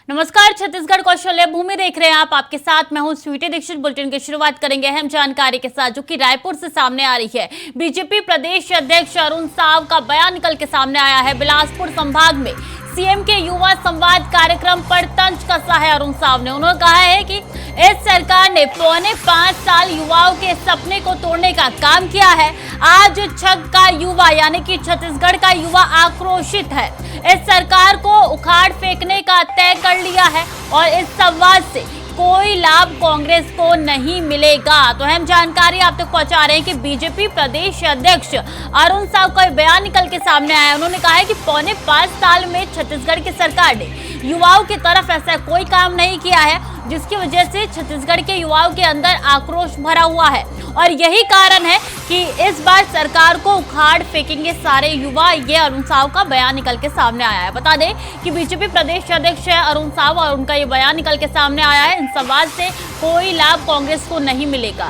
नमस्कार, छत्तीसगढ़ कौशल्य भूमि देख रहे हैं आप। आपके साथ मैं हूं स्वीटी दीक्षित। बुलेटिन की शुरुआत करेंगे अहम जानकारी के साथ जो कि रायपुर से सामने आ रही है। बीजेपी प्रदेश अध्यक्ष अरुण साव का बयान निकल के सामने आया है। बिलासपुर संभाग में सीएम के युवा संवाद कार्यक्रम पर तंज कसा है अरुण साव ने। उन्होंने कहा है कि इस सरकार ने 5.25 साल युवाओं के सपने को तोड़ने का काम किया है। आज छग का युवा यानी कि छत्तीसगढ़ का युवा आक्रोशित है। इस सरकार को उखाड़ फेंकने का तय कर लिया है और इस संवाद से कोई लाभ कांग्रेस को नहीं मिलेगा। तो अहम जानकारी आप तक पहुंचा रहे हैं कि बीजेपी प्रदेश अध्यक्ष अरुण साव का बयान निकल के सामने आया है। उन्होंने कहा है कि 5.25 साल में छत्तीसगढ़ की सरकार ने युवाओं की तरफ ऐसा कोई काम नहीं किया है जिसकी वजह से छत्तीसगढ़ के युवाओं के अंदर आक्रोश भरा हुआ है और यही कारण है कि इस बार सरकार को उखाड़ फेंकेंगे सारे युवा। ये अरुण साव का बयान निकल के सामने आया है। बता दें कि बीजेपी प्रदेश अध्यक्ष है अरुण साव और उनका ये बयान निकल के सामने आया है। इन संवाद से कोई लाभ कांग्रेस को नहीं मिलेगा।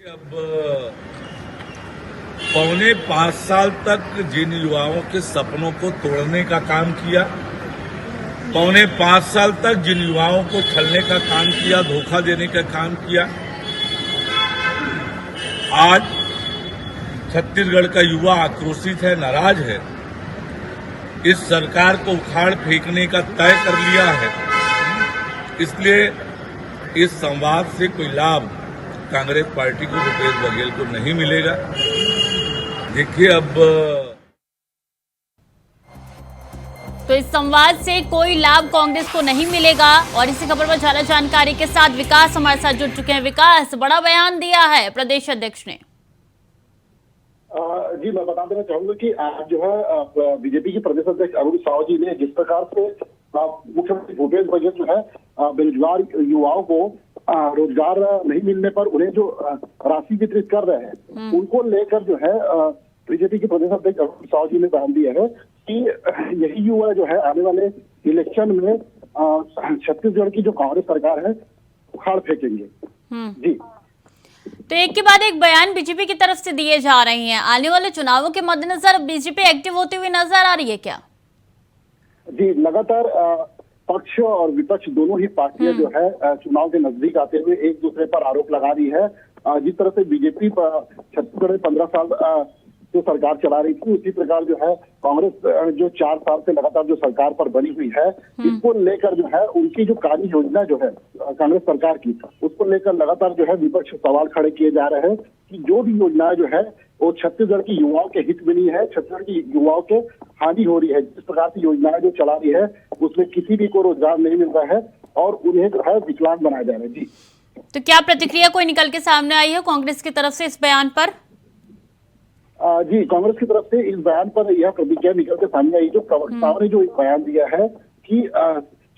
अब 5.25 साल तक जिन युवाओं के सपनों को तोड़ने का काम किया, 5.25 साल तक जिन युवाओं को छलने का काम किया, धोखा देने का काम किया, आज छत्तीसगढ़ का युवा आक्रोशित है, नाराज है। इस सरकार को उखाड़ फेंकने का तय कर लिया है। इसलिए इस संवाद से कोई लाभ कांग्रेस पार्टी को, भूपेश बघेल को नहीं मिलेगा। देखिए, अब तो इस संवाद से कोई लाभ कांग्रेस को नहीं मिलेगा। और इसी खबर पर ज्यादा जानकारी के साथ विकास हमारे साथ जुड़ चुके हैं। विकास, बड़ा बयान दिया है प्रदेश अध्यक्ष ने। जी, मैं बता देना चाहूंगा कि आज जो है बीजेपी के प्रदेश अध्यक्ष अरुण साव जी ने जिस प्रकार से मुख्यमंत्री भूपेश बघेल जो है बेरोजगार युवाओं को रोजगार नहीं मिलने पर उन्हें जो राशि वितरित कर रहे हैं, उनको लेकर जो है बीजेपी के प्रदेश अध्यक्ष अरुण साव जी ने बयान दिया है कि यही युवा जो है आने वाले इलेक्शन में छत्तीसगढ़ की जो कांग्रेस सरकार है उखाड़ फेंकेंगे। जी, तो एक के बाद एक बयान बीजेपी की तरफ से दिए जा रहे हैं। आने वाले चुनावों के मद्देनजर बीजेपी एक्टिव होती हुई नजर आ रही है क्या? जी, लगातार पक्ष और विपक्ष दोनों ही पार्टियां जो है चुनाव के नजदीक आते हुए एक दूसरे पर आरोप लगा रही है। जिस तरह से बीजेपी छत्तीसगढ़ में 15 साल जो सरकार चला रही थी, उसी प्रकार जो है कांग्रेस जो 4 साल से लगातार जो सरकार पर बनी हुई है, इसको लेकर जो है उनकी जो कार्य योजना जो है कांग्रेस सरकार की, उसको लेकर लगातार जो है विपक्ष सवाल खड़े किए जा रहे हैं कि जो भी योजनाएं जो है वो छत्तीसगढ़ की युवाओं के हित में नहीं है, छत्तीसगढ़ की युवाओं के हानि हो रही है। जिस प्रकार की योजनाएं जो चला रही है उसमें किसी भी को रोजगार नहीं मिल रहा है और उन्हें जो है विकलांग बनाया जा रहा है। जी, तो क्या प्रतिक्रिया कोई निकल के सामने आई है कांग्रेस की तरफ से इस बयान पर? जी, कांग्रेस की तरफ से इस बयान पर यह प्रतिक्रिया निकल के सामने आई। जो प्रवक्ताओं ने जो एक बयान दिया है कि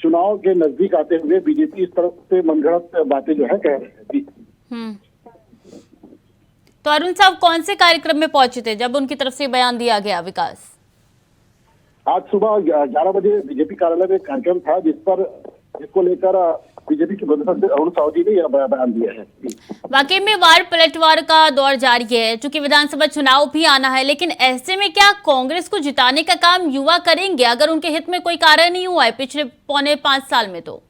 चुनाव के नजदीक आते हुए बीजेपी इस तरफ से मनगढ़ंत बातें जो है कह रही है। जी, तो अरुण साहब कौन से कार्यक्रम में पहुंचे थे जब उनकी तरफ से बयान दिया गया? विकास, आज सुबह 11 बजे बीजेपी कार्यालय में कार्यक्रम था जिसको लेकर बीजेपी के प्रदेश अध्यक्ष अरुण साव जी ने यह बयान दिया है। वाकई में वार पलटवार का दौर जारी है, चूंकि विधानसभा चुनाव भी आना है, लेकिन ऐसे में क्या कांग्रेस को जिताने का काम युवा करेंगे अगर उनके हित में कोई कार्य नहीं हुआ है पिछले 5.25 साल में? तो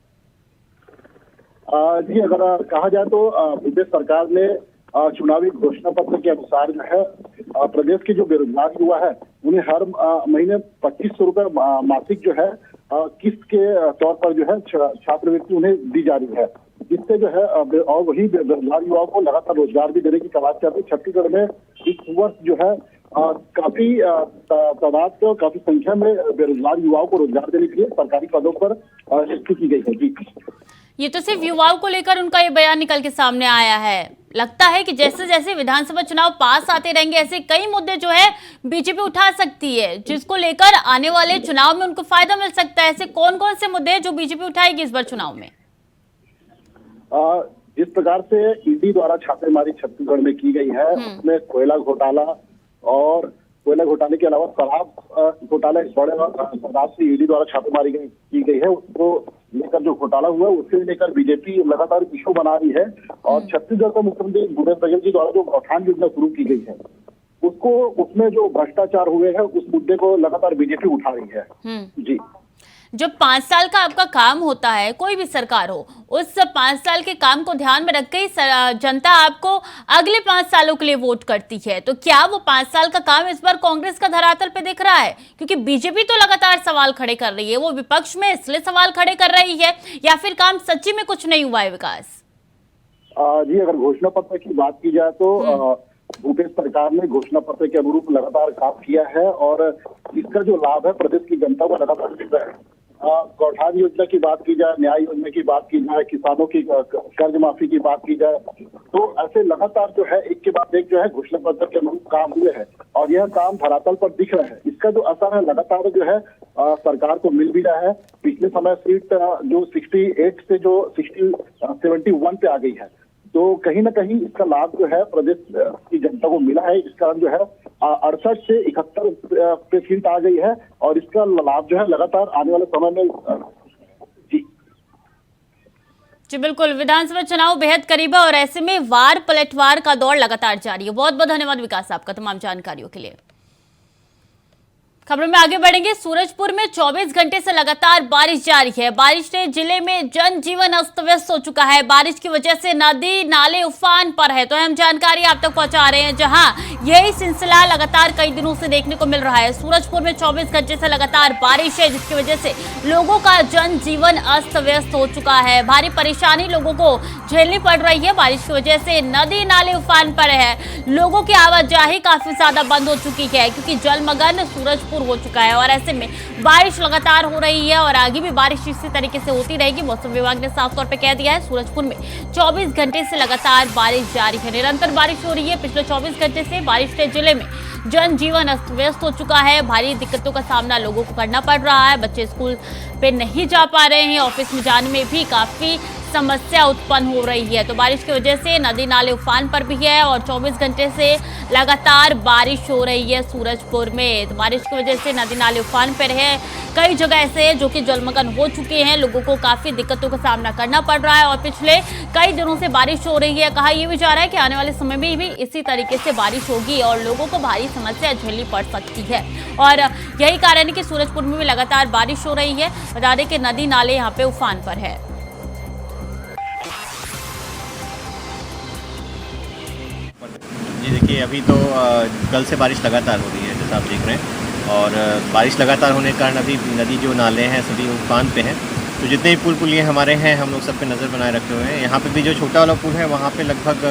जी, अगर कहा जाए तो प्रदेश सरकार ने चुनावी घोषणा पत्र के अनुसार जो है प्रदेश के जो बेरोजगार युवा है उन्हें हर महीने 2500 रुपए मासिक जो है किस्त के तौर पर जो है छात्रवृत्ति उन्हें दी जा रही है, जिससे जो है और वही बेरोजगार युवाओं को लगातार रोजगार भी देने की कवायद चल रही है। छत्तीसगढ़ में इस वर्ष जो है काफी तादाद में, काफी संख्या में बेरोजगार युवाओं को रोजगार देने के लिए सरकारी पदों पर नियुक्ति की गई है। जी, ये तो सिर्फ युवाओं को लेकर उनका ये बयान निकल के सामने आया है। लगता है कि जैसे जैसे विधानसभा चुनाव पास आते रहेंगे ऐसे कई मुद्दे जो है बीजेपी उठा सकती है जिसको लेकर आने वाले चुनाव में उनको फायदा मिल सकता है। ऐसे कौन कौन से मुद्दे हैं जो बीजेपी उठाएगी इस बार चुनाव में? जिस प्रकार से ईडी द्वारा छापेमारी छत्तीसगढ़ में की गई है उसमें कोयला घोटाला और कोयला घोटाले के अलावा शराब घोटाला, इस बड़े शराब से ईडी द्वारा छापेमारी की गई है, उसको लेकर जो घोटाला हुआ उससे लेकर बीजेपी लगातार इशू बना रही है। और छत्तीसगढ़ का मुख्यमंत्री भूपेश बघेल जी द्वारा जो गौठान योजना शुरू की गई है उसमें जो भ्रष्टाचार हुए हैं उस मुद्दे को लगातार बीजेपी उठा रही है। जी, जब 5 साल का आपका काम होता है, कोई भी सरकार हो, उस 5 साल के काम को ध्यान में रख के ही जनता आपको अगले 5 सालों के लिए वोट करती है। तो क्या वो 5 साल का काम इस बार कांग्रेस का धरातल पे दिख रहा है? क्योंकि बीजेपी तो लगातार सवाल खड़े कर रही है, वो विपक्ष में इसलिए सवाल खड़े कर रही है, या फिर काम सच्ची में कुछ नहीं हुआ है विकास? जी, अगर घोषणा पत्र की बात की जाए तो भूपेश सरकार ने घोषणा पत्र के अनुरूप लगातार काम किया है और इसका जो लाभ है प्रदेश की जनता को लगातार मिल रहा है। गौठान योजना की बात की जाए, न्याय योजना की बात की जाए, किसानों की कर्ज माफी की बात की जाए, तो ऐसे लगातार जो है एक के बाद एक जो है घोषणा पत्र के अनुरूप काम हुए हैं और यह काम धरातल पर दिख रहा है। इसका जो असर है लगातार जो है सरकार को मिल भी रहा है। पिछले समय सीट जो 68 से जो 71 पे आ गई है, तो कहीं ना कहीं इसका लाभ जो है प्रदेश की जनता को मिला है। इस कारण जो है 68 से 71 पे सीट आ गई है और इसका लाभ जो है लगातार आने वाले समय में जी बिल्कुल, विधानसभा चुनाव बेहद करीब है और ऐसे में वार पलटवार का दौर लगातार जारी है। बहुत बहुत धन्यवाद विकास आपका तमाम जानकारियों के लिए। खबरों में आगे बढ़ेंगे। सूरजपुर में 24 घंटे से लगातार बारिश जारी है। बारिश से जिले में जनजीवन अस्त व्यस्त हो चुका है। बारिश की वजह से नदी नाले उफान पर है, तो हम जानकारी आप तक पहुंचा रहे हैं, जहां यही सिलसिला लगातार कई दिनों से देखने को मिल रहा है। सूरजपुर में 24 घंटे से लगातार बारिश है, जिसकी वजह से लोगों का जनजीवन अस्त व्यस्त हो चुका है। भारी परेशानी लोगों को झेलनी पड़ रही है। बारिश की वजह से नदी नाले उफान पर है, लोगों की आवाजाही काफी ज्यादा बंद हो चुकी है, क्योंकि जलमग्न सूरजपुर हो चुका है और ऐसे में बारिश लगातार हो रही है और आगे भी बारिश इसी तरीके से होती रहेगी। मौसम विभाग ने साफ तौर पे कह दिया है, सूरजपुर में 24 घंटे से लगातार बारिश जारी है, निरंतर बारिश हो रही है। पिछले 24 घंटे से बारिश से जिले में जनजीवन अस्त व्यस्त हो चुका है। भारी दिक्कतों का सामना लोगों को करना पड़ रहा है। बच्चे स्कूल पे नहीं जा पा रहे हैं, ऑफिस में जाने में भी काफी समस्या उत्पन्न हो रही है। तो बारिश की वजह से नदी नाले उफान पर भी है और 24 घंटे से लगातार बारिश हो रही है सूरजपुर में। तो बारिश की वजह से नदी नाले उफान पर है। कई जगह ऐसे हैं जो कि जलमग्न हो चुके हैं, लोगों को काफी दिक्कतों का सामना करना पड़ रहा है और पिछले कई दिनों से बारिश हो रही है। कहा यह भी जा रहा है कि आने वाले समय में भी इसी तरीके से बारिश होगी और लोगों को भारी समस्या झेलनी पड़ सकती है और यही कारण है कि सूरजपुर में भी लगातार बारिश हो रही है। बता दें कि नदी नाले यहाँ पे उफान पर है। जी देखिए, अभी तो कल से बारिश लगातार हो रही है, जैसा आप देख रहे हैं, और बारिश लगातार होने के कारण अभी नदी जो नाले हैं सभी उफान पे हैं। तो जितने भी पुलिये हमारे हैं, हम लोग सब पे नज़र बनाए रखे हुए हैं। यहाँ पे भी जो छोटा वाला पुल है, वहाँ पे लगभग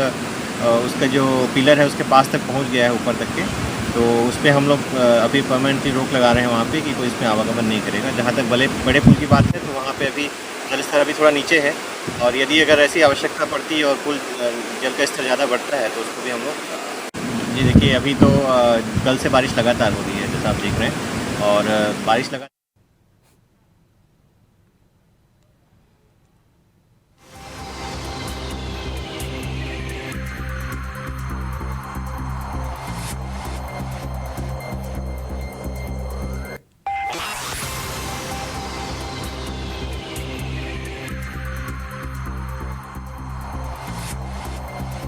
उसका जो पिलर है उसके पास तक पहुँच गया है, ऊपर तक के। तो उस पर हम लोग अभी परमानेंटली रोक लगा रहे हैं वहाँ पे कि कोई इसमें आवागमन नहीं करेगा। जहाँ तक बड़े पुल की बात है, तो वहाँ पे अभी जल स्तर अभी थोड़ा नीचे है और यदि अगर ऐसी आवश्यकता पड़ती है और पुल जल का स्तर ज़्यादा बढ़ता है तो उसको भी हम लोग जी देखिए, अभी तो कल से बारिश लगातार हो रही है, जैसा आप देख रहे हैं, और बारिश लगा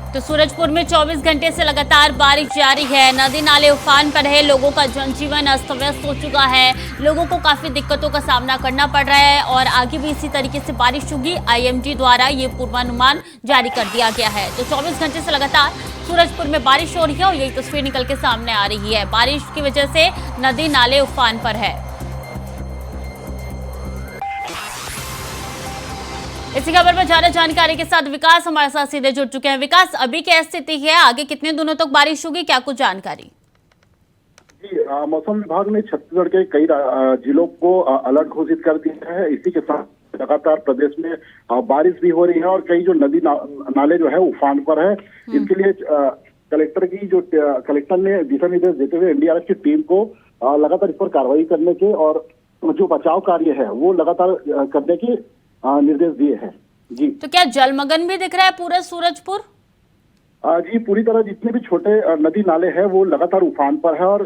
तो सूरजपुर में 24 घंटे से लगातार बारिश जारी है। नदी नाले उफान पर है, लोगों का जनजीवन अस्त व्यस्त हो चुका है, लोगों को काफी दिक्कतों का सामना करना पड़ रहा है और आगे भी इसी तरीके से बारिश होगी। आईएमडी द्वारा ये पूर्वानुमान जारी कर दिया गया है। तो 24 घंटे से लगातार सूरजपुर में बारिश हो रही है और यही तस्वीर निकल के सामने आ रही है। बारिश की वजह से नदी नाले उफान पर है। इसी खबर पर ज्यादा जानकारी के साथ विकास हमारे साथ सीधे जुड़ चुके हैं। विकास, अभी क्या स्थिति है, आगे कितने दिनों तक बारिश होगी, क्या कुछ जानकारी? जी, मौसम विभाग ने छत्तीसगढ़ के कई जिलों को अलर्ट घोषित कर दिया है। इसी के साथ लगातार प्रदेश में बारिश भी हो रही है और कई जो नदी नाले जो है उफान पर है। इसके लिए कलेक्टर ने दिशा निर्देश देते हुए एनडीआरएफ की टीम को लगातार इस पर कार्रवाई करने के और जो बचाव कार्य है वो लगातार करने के निर्देश दिए हैं। जी, तो क्या जलमग्न भी दिख रहा है पूरा सूरजपुर? जी, पूरी तरह जितने भी छोटे नदी नाले हैं वो लगातार उफान पर है और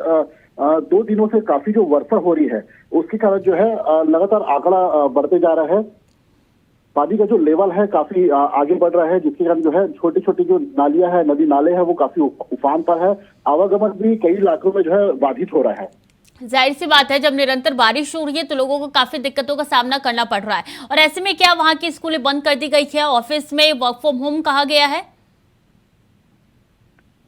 2 दिनों से काफी जो वर्षा हो रही है उसके कारण जो है लगातार आंकड़ा बढ़ते जा रहा है। पानी का जो लेवल है काफी आगे बढ़ रहा है, जिसके कारण जो है छोटी छोटी जो नालियां है, नदी नाले हैं, वो काफी उफान पर है। आवागमन भी कई इलाकों में जो है बाधित हो रहा है। जाहिर सी बात है, जब निरंतर बारिश हो रही है तो लोगों को काफी दिक्कतों का सामना करना पड़ रहा है। और ऐसे में क्या वहां की स्कूलें बंद कर दी गई है, ऑफिस में वर्क फ्रॉम होम कहा गया है?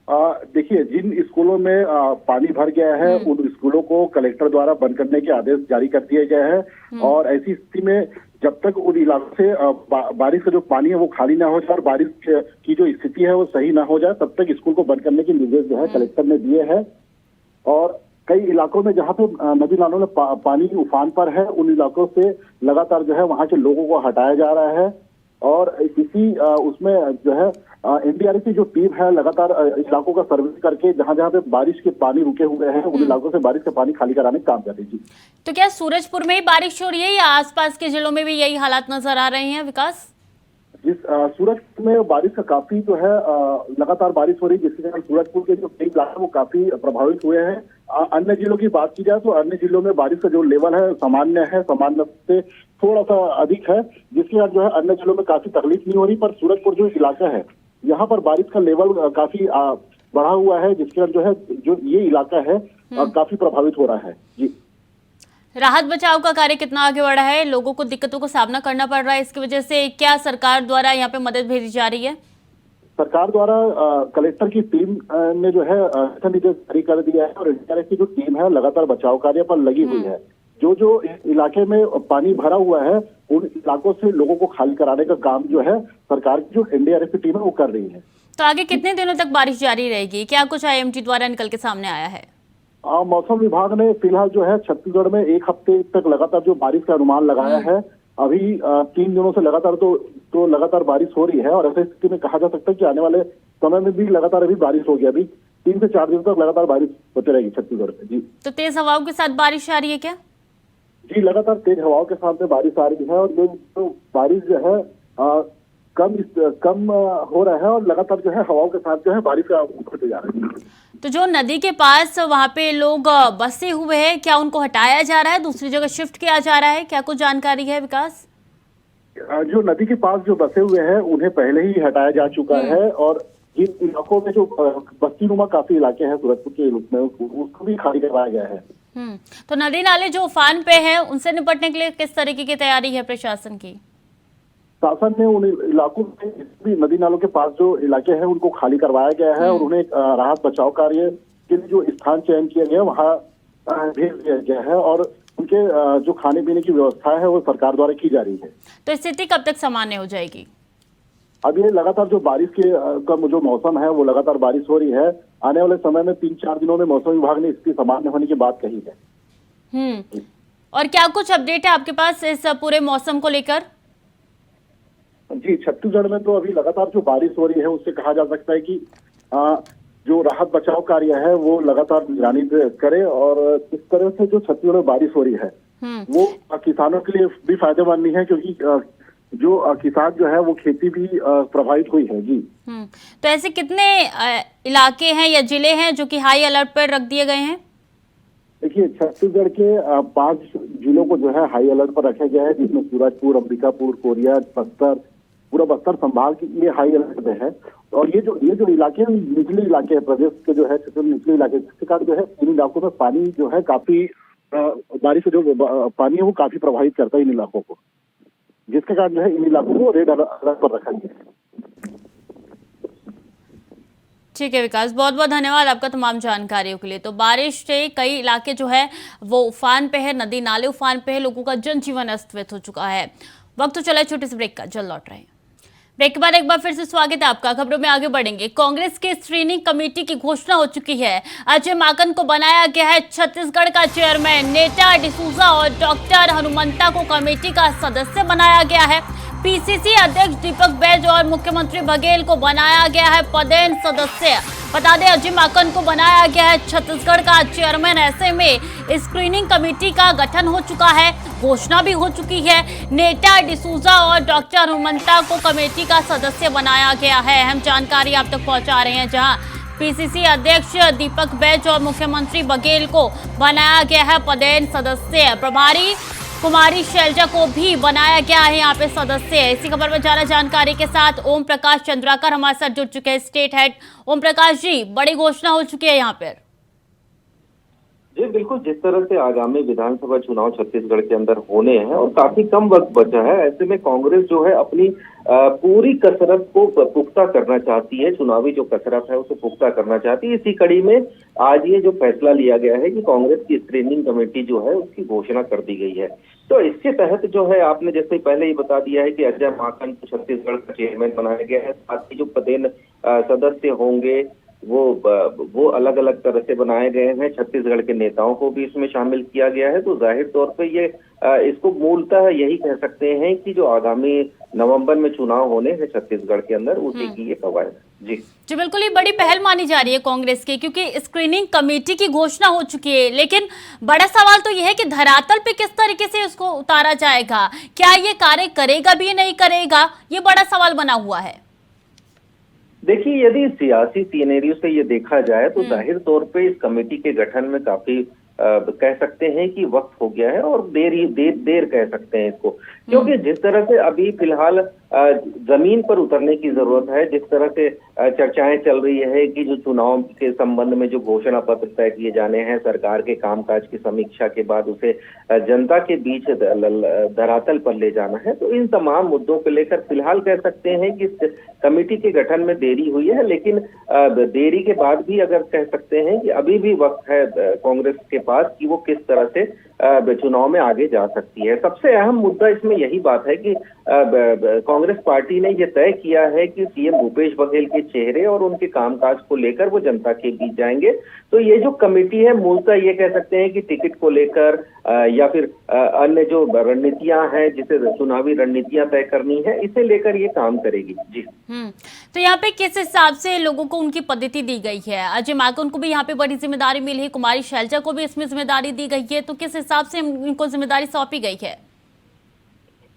देखिए, जिन स्कूलों में पानी भर गया है उन स्कूलों को कलेक्टर द्वारा बंद करने के आदेश जारी कर दिए गए हैं। और ऐसी स्थिति में जब तक उन इलाकों से बारिश का जो पानी है वो खाली ना हो जाए और बारिश की जो स्थिति है वो सही ना हो जाए, तब तक स्कूल को बंद करने के निर्देश जो है कलेक्टर ने दिए हैं। और कई इलाकों में जहां पे नदी नालों में पानी उफान पर है, उन इलाकों से लगातार जो है वहां के लोगों को हटाया जा रहा है। और इसी उसमें जो है एनडीआरएफ की जो टीम है लगातार इलाकों का सर्वे करके जहां जहां पे बारिश के पानी रुके हुए हैं उन इलाकों से बारिश का पानी खाली कराने का काम कर रही थी। तो क्या सूरजपुर में ही बारिश हो रही है या आसपास के जिलों में भी यही हालात नजर आ रहे हैं, विकास? जिस सूरजपुर में बारिश का काफी जो है लगातार बारिश हो रही है, जिसके कारण सूरजपुर के जो कई इलाके वो काफी प्रभावित हुए हैं। अन्य जिलों की बात की जाए तो अन्य जिलों में बारिश का जो लेवल है सामान्य से थोड़ा सा अधिक है, जिसके कारण जो है अन्य जिलों में काफी तकलीफ नहीं हो रही। पर सूरजपुर जो इलाका है यहाँ पर बारिश का लेवल काफी बढ़ा हुआ है, जिसके कारण जो है जो ये इलाका है काफी प्रभावित हो रहा है। जी, राहत बचाव का कार्य कितना आगे बढ़ा है? लोगों को दिक्कतों का सामना करना पड़ रहा है इसकी वजह से, क्या सरकार द्वारा यहाँ पे मदद भेजी जा रही है? सरकार द्वारा कलेक्टर की टीम ने जो है निर्देश जारी कर दिया है और एनडीआरएफ की जो टीम है लगातार बचाव कार्य पर लगी हुई है। जो जो इलाके में पानी भरा हुआ है उन इलाकों से लोगों को खाली कराने का काम जो है सरकार की जो एनडीआरएफ की टीम है वो कर रही है। तो आगे कितने दिनों तक बारिश जारी रहेगी? क्या कुछ आईएमटी द्वारा निकल के सामने आया है? मौसम विभाग ने फिलहाल जो है छत्तीसगढ़ में 1 हफ्ते तक लगातार जो बारिश का अनुमान लगाया है। अभी 3 दिनों से लगातार तो लगातार बारिश हो रही है और ऐसी स्थिति में कहा जा सकता है कि आने वाले समय में भी लगातार अभी बारिश होगी। अभी 3 से 4 दिनों तक लगातार बारिश होती रहेगी छत्तीसगढ़ में। जी, तो तेज हवाओं के साथ बारिश आ रही है क्या? जी, लगातार तेज हवाओं के साथ में बारिश आ रही है और जो बारिश जो है कम हो रहा है और लगातार जो है हवाओं के साथ जो है बारिश का होते जा रही है। तो जो नदी के पास वहाँ पे लोग बसे हुए हैं, क्या उनको हटाया जा रहा है, दूसरी जगह शिफ्ट किया जा रहा है? क्या कुछ जानकारी है, विकास? जो नदी के पास जो बसे हुए हैं उन्हें पहले ही हटाया जा चुका है और जिन इलाकों में जो बस्ती नुमा काफी इलाके हैं सूरजपुर के रूप में उसको भी खाली करवाया गया है। तो नदी नाले जो उफान पे हैं उनसे निपटने के लिए किस तरीके की तैयारी है प्रशासन की? शासन ने उन इलाकों में भी नदी नालों के पास जो इलाके हैं उनको खाली करवाया गया है और उन्हें राहत बचाव कार्य के लिए जो स्थान चयन किया गया वहाँ भेज दिया गया है और उनके जो खाने पीने की व्यवस्था है वो सरकार द्वारा की जा रही है। तो स्थिति कब तक सामान्य हो जाएगी? अब ये लगातार जो बारिश के का जो मौसम है वो लगातार बारिश हो रही है। आने वाले समय में 3-4 दिनों में मौसम विभाग ने इसकी सामान्य होने की बात कही है। और क्या कुछ अपडेट है आपके पास इस पूरे मौसम को लेकर? जी, छत्तीसगढ़ में तो अभी लगातार जो बारिश हो रही है उससे कहा जा सकता है कि जो राहत बचाव कार्य है वो लगातार निगरानी करे और इस तरह से जो छत्तीसगढ़ में बारिश हो रही है वो किसानों के लिए भी फायदेमंद नहीं है, क्योंकि जो किसान जो है वो खेती भी प्रभावित हुई है। जी, तो ऐसे कितने इलाके हैं या जिले हैं जो कि हाई अलर्ट पर रख दिए गए हैं? देखिए, छत्तीसगढ़ के 5 जिलों को जो है हाई अलर्ट पर रखा गया है, जिसमें सूरजपुर, अंबिकापुर, कोरिया, बस्तर, पूरा बस्तर संभाग की ये हाई अलर्ट पे है। और ये जो इलाके हैं निचले इलाके हैं प्रदेश के जो है निचले इलाके, जिसके कारण जो है इन इलाकों में पानी जो है काफी बारिश से जो पानी है वो काफी प्रभावित करता है इन इलाकों को, जिसके कारण जो है इन इलाकों को रेड अलर्ट पर रखा गया है। ठीक है विकास, बहुत बहुत धन्यवाद आपका तमाम जानकारियों के लिए। तो बारिश से कई इलाके जो है वो उफान पे है, नदी नाले उफान पे है, लोगों का जनजीवन अस्त व्यस्त हो चुका है। वक्त तो चला छोटे से ब्रेक का, जल्द लौट रहे हैं। ब्रेक के बाद एक बार फिर से स्वागत है आपका। खबरों में आगे बढ़ेंगे। कांग्रेस की स्क्रीनिंग कमेटी की घोषणा हो चुकी है। अजय माकन को बनाया गया है छत्तीसगढ़ का चेयरमैन। नेटा डिसूजा और डॉक्टर हनुमंता को कमेटी का सदस्य बनाया गया है। पीसीसी अध्यक्ष दीपक बैज और मुख्यमंत्री बघेल को बनाया गया है पदेन सदस्य। बता दें, अजय माकन को बनाया गया है छत्तीसगढ़ का चेयरमैन। ऐसे में स्क्रीनिंग कमेटी का गठन हो चुका है, घोषणा भी हो चुकी है। नेटा डिसूजा और डॉक्टर हनुमंता को कमेटी का सदस्य बनाया गया है। अहम जानकारी आप तक पहुंचा रहे हैं, जहां पीसीसी अध्यक्ष दीपक बैज और मुख्यमंत्री बघेल को बनाया गया है पदेन सदस्य। प्रभारी कुमारी शैलजा को भी बनाया गया है यहाँ पे सदस्य। इसी खबर में ज्यादा जानकारी के साथ ओम प्रकाश चंद्राकर हमारे साथ जुड़ चुके हैं, स्टेट हेड। ओम प्रकाश जी, बड़ी घोषणा हो चुकी है यहाँ पर। जी बिल्कुल, जिस तरह से आगामी विधानसभा चुनाव छत्तीसगढ़ के अंदर होने हैं और काफी कम वक्त बचा है, ऐसे में कांग्रेस जो है अपनी पूरी कसरत को पुख्ता करना चाहती है, चुनावी जो कसरत है उसे पुख्ता करना चाहती है। इसी कड़ी में आज ये जो फैसला लिया गया है कि कांग्रेस की स्क्रीनिंग कमेटी जो है उसकी घोषणा कर दी गई है। तो इसके तहत जो है आपने जैसे पहले ही बता दिया है कि अजय माकन को छत्तीसगढ़ का चेयरमैन बनाया गया है, साथ ही जो पदेन सदस्य होंगे वो अलग अलग तरह से बनाए गए हैं। छत्तीसगढ़ के नेताओं को भी इसमें शामिल किया गया है। तो जाहिर तौर पे ये इसको मूलतः यही कह सकते हैं कि जो आगामी नवंबर में चुनाव होने हैं छत्तीसगढ़ के अंदर उसी की ये कवायद। जी बिल्कुल, ये बड़ी पहल मानी जा रही है कांग्रेस की, क्योंकि स्क्रीनिंग कमेटी की घोषणा हो चुकी है। लेकिन बड़ा सवाल तो यह है कि धरातल पे किस तरीके से उसको उतारा जाएगा, क्या ये कार्य करेगा भी नहीं करेगा, ये बड़ा सवाल बना हुआ है। देखिए, यदि सियासी सिनेरियो से ये देखा जाए तो जाहिर तौर पे इस कमेटी के गठन में काफी कह सकते हैं कि वक्त हो गया है और देर कह सकते हैं इसको, क्योंकि जिस तरह से अभी फिलहाल जमीन पर उतरने की जरूरत है, जिस तरह से चर्चाएं चल रही है कि जो चुनाव के संबंध में जो घोषणा पत्र तय किए जाने हैं, सरकार के कामकाज की समीक्षा के बाद उसे जनता के बीच धरातल पर ले जाना है। तो इन तमाम मुद्दों को लेकर फिलहाल कह सकते हैं कि कमेटी के गठन में देरी हुई है, लेकिन देरी के बाद भी अगर कह सकते हैं कि अभी भी वक्त है कांग्रेस के पास कि वो किस तरह से चुनाव में आगे जा सकती है। सबसे अहम मुद्दा इसमें यही बात है कि कांग्रेस पार्टी ने ये तय किया है कि सीएम भूपेश बघेल के चेहरे और उनके कामकाज को लेकर वो जनता के बीच जाएंगे। तो ये जो कमेटी है मूलतः ये कह सकते हैं कि टिकट को लेकर या फिर अन्य जो रणनीतियां हैं, जिसे चुनावी रणनीतियां तय करनी है, इसे लेकर ये काम करेगी। जी तो यहाँ पे किस हिसाब से लोगों को उनकी पद्धति दी गई है? अजय माकन को भी यहाँ पे बड़ी जिम्मेदारी मिली है, कुमारी शैलजा को भी इसमें जिम्मेदारी दी गई है, तो किस हिसाब से इनको जिम्मेदारी सौंपी गई है?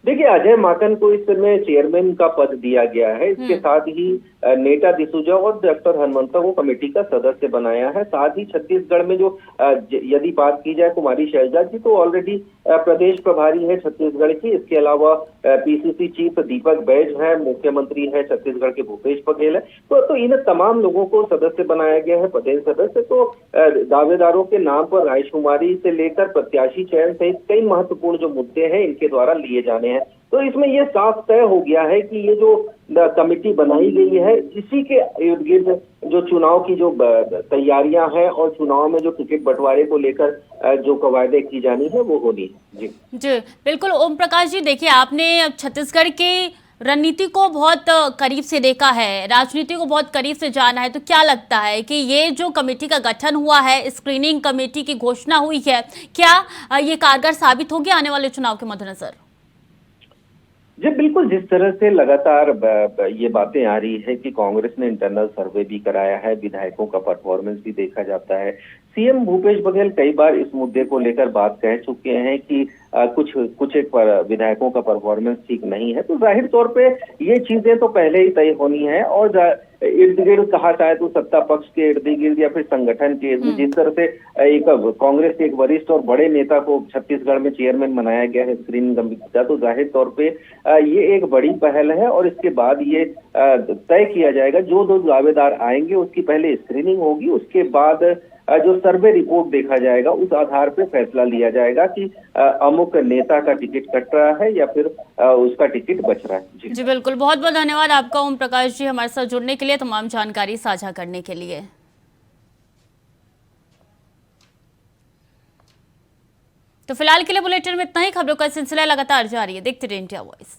देखिए, अजय माकन को इस समय चेयरमैन का पद दिया गया है। इसके साथ ही नेटा डिसूजा और डॉक्टर हनुमंता को कमेटी का सदस्य बनाया है। साथ ही छत्तीसगढ़ में जो यदि बात की जाए कुमारी शैलजा की, तो ऑलरेडी प्रदेश प्रभारी है छत्तीसगढ़ की। इसके अलावा पीसीसी चीफ दीपक बैज है, मुख्यमंत्री है छत्तीसगढ़ के भूपेश बघेल है। तो इन तमाम लोगों को सदस्य बनाया गया है, पदेन सदस्य। तो दावेदारों के नाम पर राजकुमारी से लेकर प्रत्याशी चयन सहित कई महत्वपूर्ण जो मुद्दे हैं इनके द्वारा लिए जाने हैं। तो इसमें यह साफ तय हो गया है कि ये जो कमेटी बनाई गई है, इसी के इर्द गिर्द जो चुनाव की जो तैयारियां हैं और चुनाव में जो टिकट बंटवारे को लेकर जो कवायदे की जानी है वो होनी है। जी बिल्कुल। ओम प्रकाश जी, देखिए आपने छत्तीसगढ़ की रणनीति को बहुत करीब से देखा है, राजनीति को बहुत करीब से जाना है, तो क्या लगता है कि ये जो कमेटी का गठन हुआ है, स्क्रीनिंग कमेटी की घोषणा हुई है, क्या ये कारगर साबित होगी आने वाले चुनाव के मद्देनजर? जी बिल्कुल, जिस तरह से लगातार ये बातें आ रही है कि कांग्रेस ने इंटरनल सर्वे भी कराया है, विधायकों का परफॉर्मेंस भी देखा जाता है। सीएम भूपेश बघेल कई बार इस मुद्दे को लेकर बात कह चुके हैं कि कुछ एक विधायकों का परफॉर्मेंस ठीक नहीं है। तो जाहिर तौर पे ये चीजें तो पहले ही तय होनी है और इर्द गिर्द कहा जाए तो सत्ता पक्ष के इर्द गिर्द या फिर संगठन के इर्द, जिस तरह से एक कांग्रेस के एक वरिष्ठ और बड़े नेता को छत्तीसगढ़ में चेयरमैन बनाया गया है स्क्रीनिंग कमेटी का, तो जाहिर तौर पे ये एक बड़ी पहल है। और इसके बाद ये तय किया जाएगा, जो दो दावेदार आएंगे उसकी पहले स्क्रीनिंग होगी, उसके बाद जो सर्वे रिपोर्ट देखा जाएगा उस आधार पर फैसला लिया जाएगा कि अमुक नेता का टिकट कट रहा है या फिर उसका टिकट बच रहा है। जी बिल्कुल, बहुत बहुत धन्यवाद आपका ओम प्रकाश जी, हमारे साथ जुड़ने के लिए, तमाम जानकारी साझा करने के लिए। तो फिलहाल के लिए बुलेटिन में इतना ही। खबरों का सिलसिला लगातार जारी है, देखते रहिए इंडिया वॉइस।